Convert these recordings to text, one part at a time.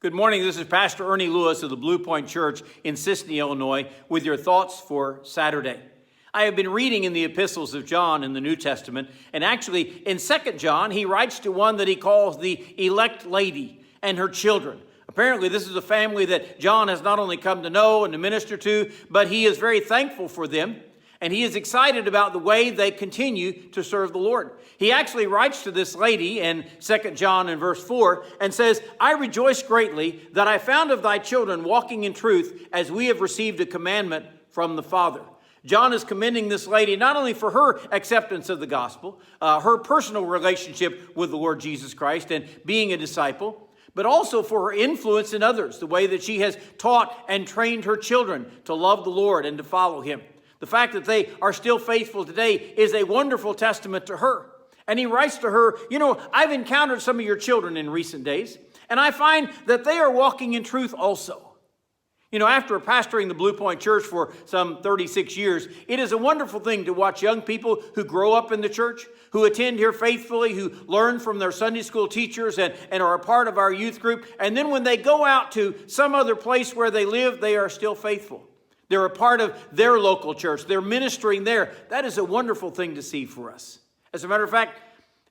Good morning. This is Pastor Ernie Lewis of the Blue Point Church in Sisney, Illinois, with your thoughts for Saturday. I have been reading in the epistles of John in the New Testament, and actually in 2 John, he writes to one that he calls the elect lady and her children. Apparently, this is a family that John has not only come to know and to minister to, but he is very thankful for them. And he is excited about the way they continue to serve the Lord. He actually writes to this lady in 2 John in verse 4 and says, I rejoice greatly that I found of thy children walking in truth as we have received a commandment from the Father. John is commending this lady not only for her acceptance of the gospel, her personal relationship with the Lord Jesus Christ and being a disciple, but also for her influence in others, the way that she has taught and trained her children to love the Lord and to follow him. The fact that they are still faithful today is a wonderful testament to her. And he writes to her, I've encountered some of your children in recent days, and I find that they are walking in truth also. After pastoring the Blue Point Church for some 36 years, it is a wonderful thing to watch young people who grow up in the church, who attend here faithfully, who learn from their Sunday school teachers and are a part of our youth group. And then when they go out to some other place where they live, they are still faithful. They're a part of their local church. They're ministering there. That is a wonderful thing to see for us. As a matter of fact,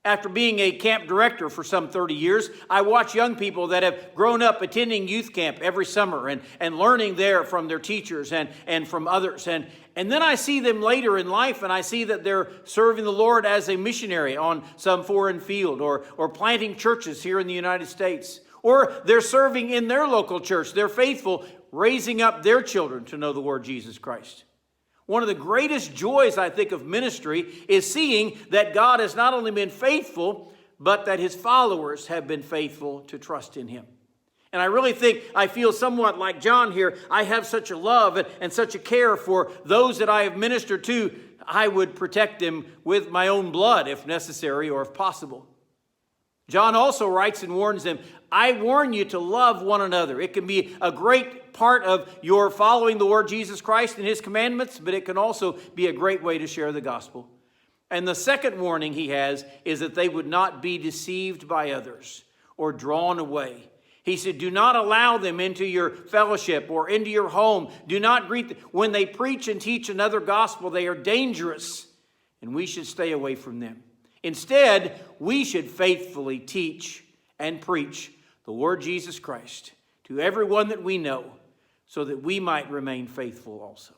after being a camp director for some 30 years, I watch young people that have grown up attending youth camp every summer and learning there from their teachers and from others. And then I see them later in life, and I see that they're serving the Lord as a missionary on some foreign field or planting churches here in the United States. Or they're serving in their local church. They're faithful, raising up their children to know the Lord Jesus Christ. One of the greatest joys, I think, of ministry is seeing that God has not only been faithful, but that his followers have been faithful to trust in him. And I really think I feel somewhat like John here. I have such a love and such a care for those that I have ministered to. I would protect them with my own blood if necessary or if possible. John also writes and warns them, I warn you to love one another. It can be a great part of your following the Lord Jesus Christ and his commandments, but it can also be a great way to share the gospel. And the second warning he has is that they would not be deceived by others or drawn away. He said, do not allow them into your fellowship or into your home. Do not greet them. When they preach and teach another gospel, they are dangerous, and we should stay away from them. Instead, we should faithfully teach and preach the Lord Jesus Christ to everyone that we know so that we might remain faithful also.